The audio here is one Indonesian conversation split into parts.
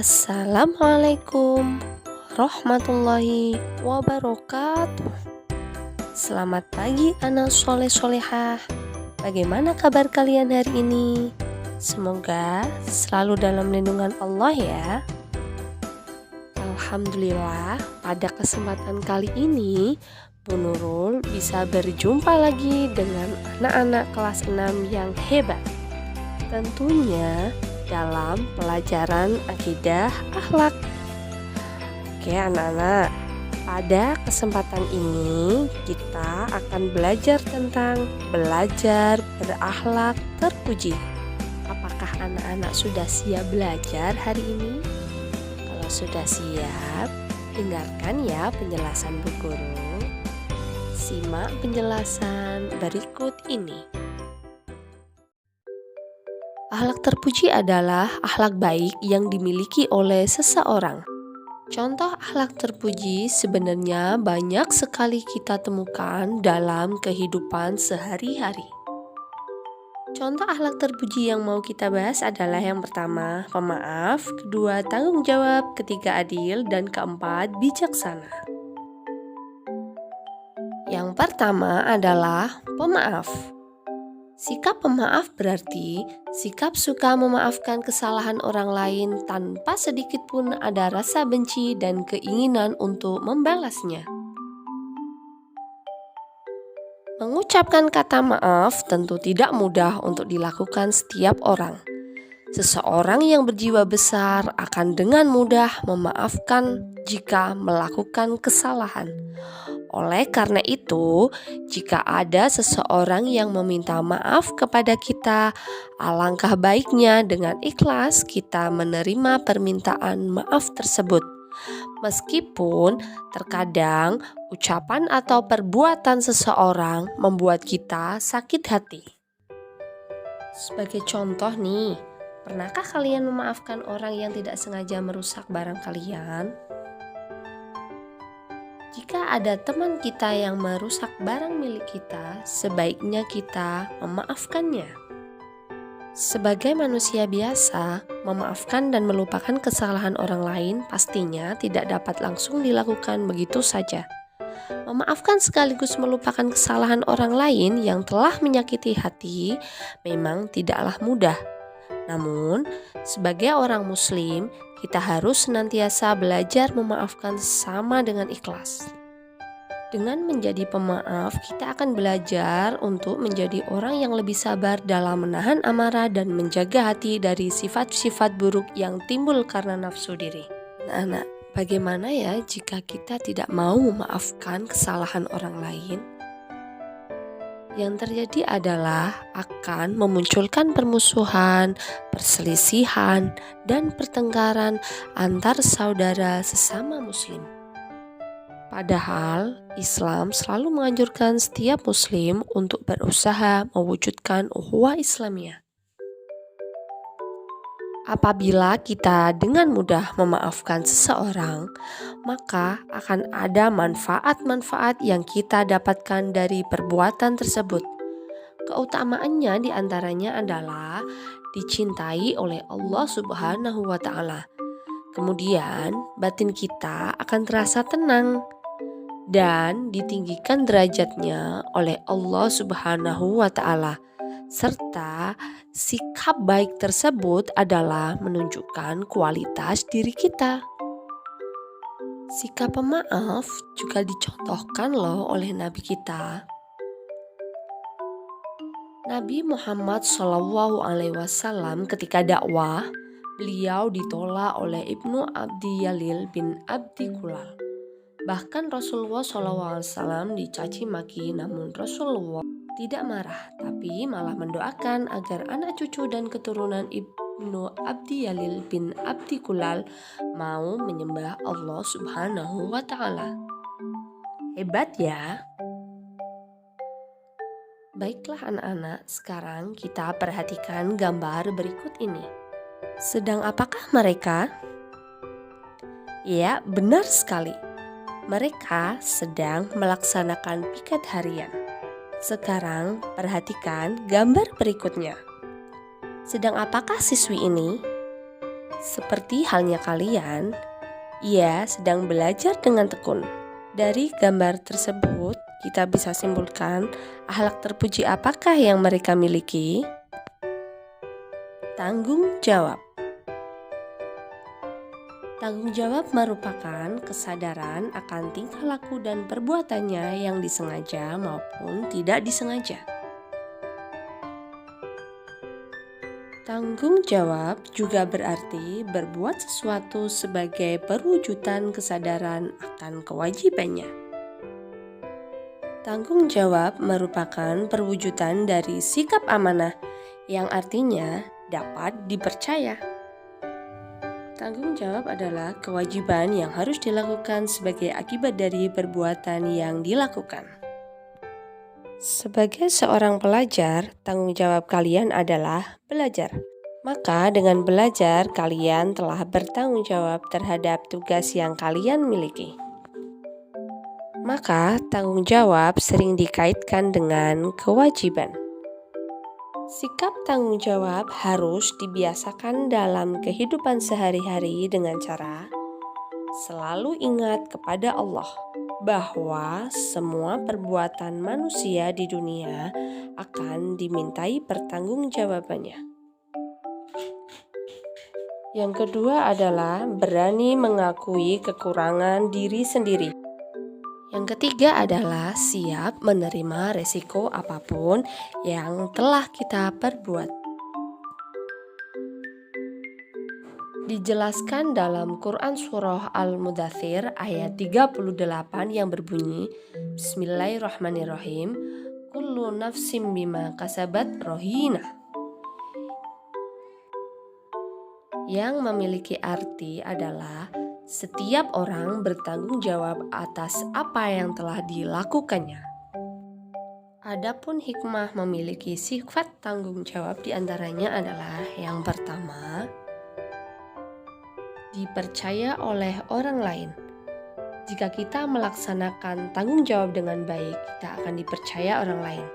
Assalamualaikum warahmatullahi wabarakatuh. Selamat pagi anak soleh-solehah. Bagaimana kabar kalian hari ini? Semoga selalu dalam lindungan Allah ya. Alhamdulillah, pada kesempatan kali ini Bu Nurul bisa berjumpa lagi dengan anak-anak kelas 6 yang hebat. Tentunya dalam pelajaran akidah akhlak. Oke anak-anak, pada kesempatan ini kita akan belajar tentang belajar berakhlak terpuji. Apakah anak-anak sudah siap belajar hari ini? Kalau sudah siap, dengarkan ya penjelasan Bu Guru. Simak penjelasan berikut ini. Akhlak terpuji adalah akhlak baik yang dimiliki oleh seseorang. Contoh akhlak terpuji sebenarnya banyak sekali kita temukan dalam kehidupan sehari-hari. Contoh akhlak terpuji yang mau kita bahas adalah yang pertama, pemaaf, kedua, tanggung jawab, ketiga, adil, dan keempat, bijaksana. Yang pertama adalah pemaaf. Sikap pemaaf berarti sikap suka memaafkan kesalahan orang lain tanpa sedikit pun ada rasa benci dan keinginan untuk membalasnya. Mengucapkan kata maaf tentu tidak mudah untuk dilakukan setiap orang. Seseorang yang berjiwa besar akan dengan mudah memaafkan jika melakukan kesalahan. Oleh karena itu, jika ada seseorang yang meminta maaf kepada kita, alangkah baiknya dengan ikhlas kita menerima permintaan maaf tersebut. Meskipun terkadang ucapan atau perbuatan seseorang membuat kita sakit hati. Sebagai contoh nih, pernahkah kalian memaafkan orang yang tidak sengaja merusak barang kalian? Jika ada teman kita yang merusak barang milik kita, sebaiknya kita memaafkannya. Sebagai manusia biasa, memaafkan dan melupakan kesalahan orang lain pastinya tidak dapat langsung dilakukan begitu saja. Memaafkan sekaligus melupakan kesalahan orang lain yang telah menyakiti hati memang tidaklah mudah. Namun, sebagai orang Muslim, kita harus senantiasa belajar memaafkan sesama dengan ikhlas. Dengan menjadi pemaaf, kita akan belajar untuk menjadi orang yang lebih sabar dalam menahan amarah dan menjaga hati dari sifat-sifat buruk yang timbul karena nafsu diri. Anak-anak, bagaimana ya jika kita tidak mau memaafkan kesalahan orang lain? Yang terjadi adalah akan memunculkan permusuhan, perselisihan, dan pertengkaran antar saudara sesama Muslim. Padahal Islam selalu menganjurkan setiap Muslim untuk berusaha mewujudkan ukhuwah Islamiyah. Apabila kita dengan mudah memaafkan seseorang, maka akan ada manfaat-manfaat yang kita dapatkan dari perbuatan tersebut. Keutamaannya diantaranya adalah dicintai oleh Allah Subhanahu wa Ta'ala. Kemudian, batin kita akan terasa tenang dan ditinggikan derajatnya oleh Allah Subhanahu wa Ta'ala. Serta sikap baik tersebut adalah menunjukkan kualitas diri kita. Sikap pemaaf juga dicontohkan loh oleh Nabi kita. Nabi Muhammad SAW ketika dakwah, beliau ditolak oleh Ibnu Abdi Yalil bin Abdi Kulal. Bahkan Rasulullah SAW dicaci maki, namun Rasulullah tidak marah, tapi malah mendoakan agar anak cucu dan keturunan Ibnu Abdi Yalil bin Abdi Kulal mau menyembah Allah Subhanahu wa Ta'ala. Hebat ya. Baiklah anak-anak, sekarang kita perhatikan gambar berikut ini. Sedang apakah mereka? Ya, benar sekali. Mereka sedang melaksanakan piket harian. Sekarang perhatikan gambar berikutnya. Sedang apakah siswi ini? Seperti halnya kalian, ia sedang belajar dengan tekun. Dari gambar tersebut, kita bisa simpulkan akhlak terpuji apakah yang mereka miliki? Tanggung jawab. Tanggung jawab merupakan kesadaran akan tingkah laku dan perbuatannya yang disengaja maupun tidak disengaja. Tanggung jawab juga berarti berbuat sesuatu sebagai perwujudan kesadaran akan kewajibannya. Tanggung jawab merupakan perwujudan dari sikap amanah yang artinya dapat dipercaya. Tanggung jawab adalah kewajiban yang harus dilakukan sebagai akibat dari perbuatan yang dilakukan. Sebagai seorang pelajar, tanggung jawab kalian adalah belajar. Maka dengan belajar, kalian telah bertanggung jawab terhadap tugas yang kalian miliki. Maka tanggung jawab sering dikaitkan dengan kewajiban. Sikap tanggung jawab harus dibiasakan dalam kehidupan sehari-hari dengan cara selalu ingat kepada Allah bahwa semua perbuatan manusia di dunia akan dimintai pertanggungjawabannya. Yang kedua adalah berani mengakui kekurangan diri sendiri. Yang ketiga adalah siap menerima resiko apapun yang telah kita perbuat. Dijelaskan dalam Quran Surah Al-Mudaththir ayat 38 yang berbunyi, Bismillahirrahmanirrahim, Kullu nafsim bima kasabat rohina. Yang memiliki arti adalah setiap orang bertanggung jawab atas apa yang telah dilakukannya. Adapun hikmah memiliki sifat tanggung jawab diantaranya adalah yang pertama, dipercaya oleh orang lain. Jika kita melaksanakan tanggung jawab dengan baik, kita akan dipercaya orang lain.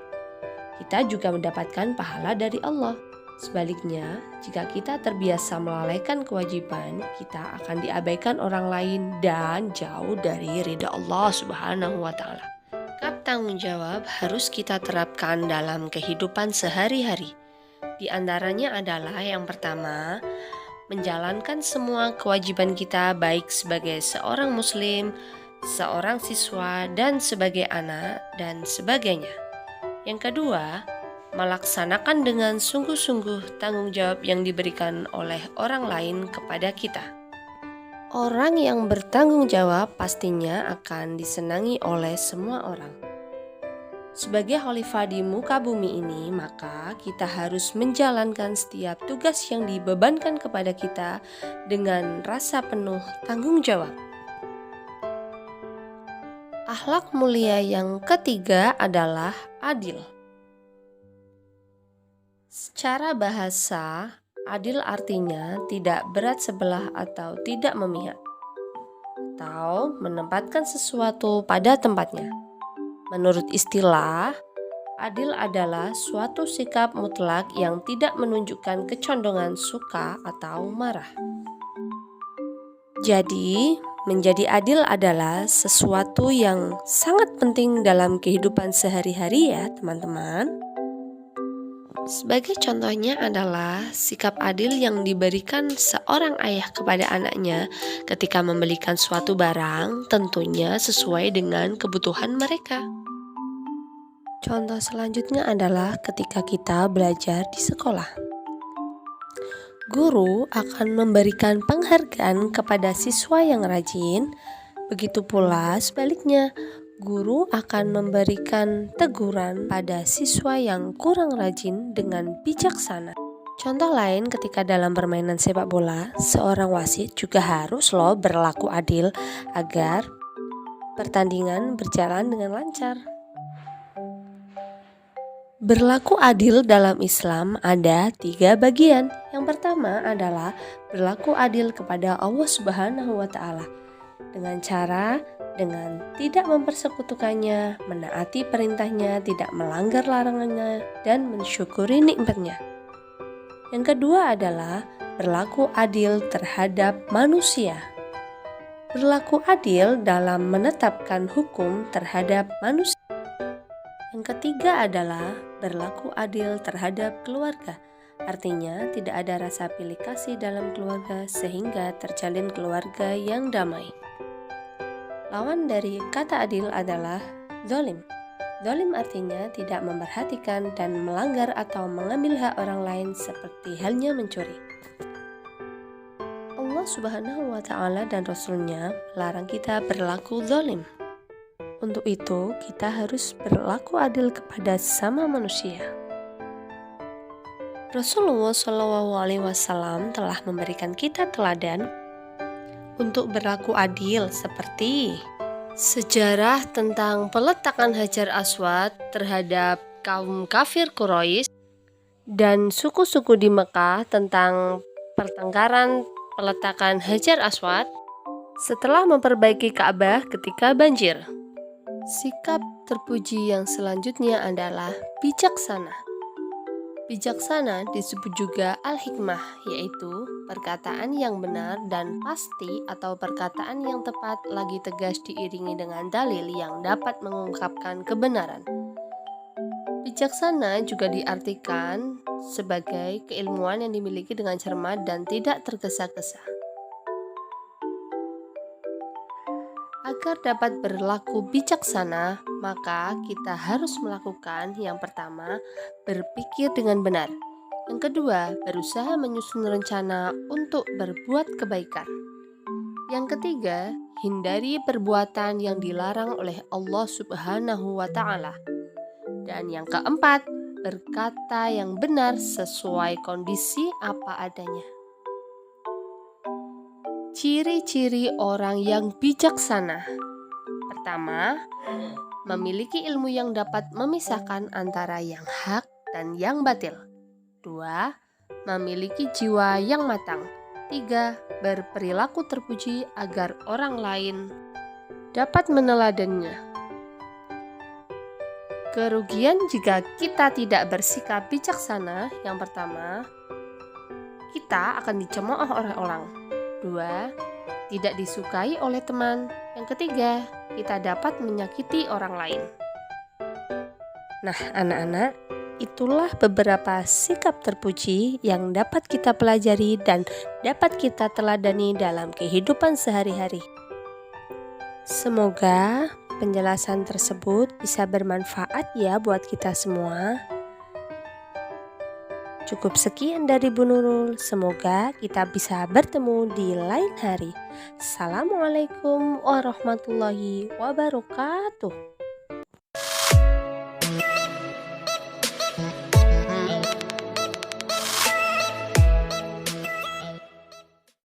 Kita juga mendapatkan pahala dari Allah. Sebaliknya, jika kita terbiasa melalaikan kewajiban, kita akan diabaikan orang lain dan jauh dari ridha Allah Subhanahu wa Ta'ala. Sikap tanggung jawab harus kita terapkan dalam kehidupan sehari-hari. Di antaranya adalah yang pertama, menjalankan semua kewajiban kita baik sebagai seorang muslim, seorang siswa, dan sebagai anak, dan sebagainya. Yang kedua, melaksanakan dengan sungguh-sungguh tanggung jawab yang diberikan oleh orang lain kepada kita. Orang yang bertanggung jawab pastinya akan disenangi oleh semua orang. Sebagai khalifah di muka bumi ini, maka kita harus menjalankan setiap tugas yang dibebankan kepada kita dengan rasa penuh tanggung jawab. Akhlak mulia yang ketiga adalah adil. Secara bahasa, adil artinya tidak berat sebelah atau tidak memihak, atau menempatkan sesuatu pada tempatnya. Menurut istilah, adil adalah suatu sikap mutlak yang tidak menunjukkan kecondongan suka atau marah. Jadi, menjadi adil adalah sesuatu yang sangat penting dalam kehidupan sehari-hari ya, teman-teman. Sebagai contohnya adalah sikap adil yang diberikan seorang ayah kepada anaknya ketika membelikan suatu barang, tentunya sesuai dengan kebutuhan mereka. Contoh selanjutnya adalah ketika kita belajar di sekolah. Guru akan memberikan penghargaan kepada siswa yang rajin, begitu pula sebaliknya. Guru akan memberikan teguran pada siswa yang kurang rajin dengan bijaksana. Contoh lain ketika dalam permainan sepak bola, seorang wasit juga harus berlaku adil agar pertandingan berjalan dengan lancar. Berlaku adil dalam Islam ada 3 bagian. Yang pertama adalah berlaku adil kepada Allah Subhanahu wa Ta'ala dengan tidak mempersekutukannya, menaati perintahnya, tidak melanggar larangannya, dan mensyukuri nikmatnya. Yang kedua adalah berlaku adil terhadap manusia. Berlaku adil dalam menetapkan hukum terhadap manusia. Yang ketiga adalah berlaku adil terhadap keluarga. Artinya tidak ada rasa pilih kasih dalam keluarga sehingga terjalin keluarga yang damai. Lawan dari kata adil adalah zalim. Zalim artinya tidak memperhatikan dan melanggar atau mengambil hak orang lain seperti halnya mencuri. Allah Subhanahu wa Ta'ala dan Rasul-Nya melarang kita berlaku zalim. Untuk itu, kita harus berlaku adil kepada sesama manusia. Rasulullah SAW telah memberikan kita teladan untuk berlaku adil seperti sejarah tentang peletakan Hajar Aswad terhadap kaum kafir Quraisy dan suku-suku di Mekah tentang pertengkaran peletakan Hajar Aswad setelah memperbaiki Ka'bah ketika banjir. Sikap terpuji yang selanjutnya adalah bijaksana. Bijaksana disebut juga al-hikmah, yaitu perkataan yang benar dan pasti atau perkataan yang tepat lagi tegas diiringi dengan dalil yang dapat mengungkapkan kebenaran. Bijaksana juga diartikan sebagai keilmuan yang dimiliki dengan cermat dan tidak tergesa-gesa. Agar dapat berlaku bijaksana, maka kita harus melakukan yang pertama, berpikir dengan benar. Yang kedua, berusaha menyusun rencana untuk berbuat kebaikan. Yang ketiga, hindari perbuatan yang dilarang oleh Allah Subhanahu wa Ta'ala. Dan yang keempat, berkata yang benar sesuai kondisi apa adanya. Ciri-ciri orang yang bijaksana. Pertama, memiliki ilmu yang dapat memisahkan antara yang hak dan yang batil. 2. Memiliki jiwa yang matang. 3. Berperilaku terpuji agar orang lain dapat meneladannya. Kerugian jika kita tidak bersikap bijaksana. Yang pertama, kita akan dicemooh oleh orang. 2. Tidak disukai oleh teman. Yang ketiga, kita dapat menyakiti orang lain. Nah, anak-anak, itulah beberapa sikap terpuji yang dapat kita pelajari dan dapat kita teladani dalam kehidupan sehari-hari. Semoga penjelasan tersebut bisa bermanfaat ya buat kita semua. Cukup sekian dari Bu Nurul. Semoga kita bisa bertemu di lain hari. Assalamualaikum warahmatullahi wabarakatuh.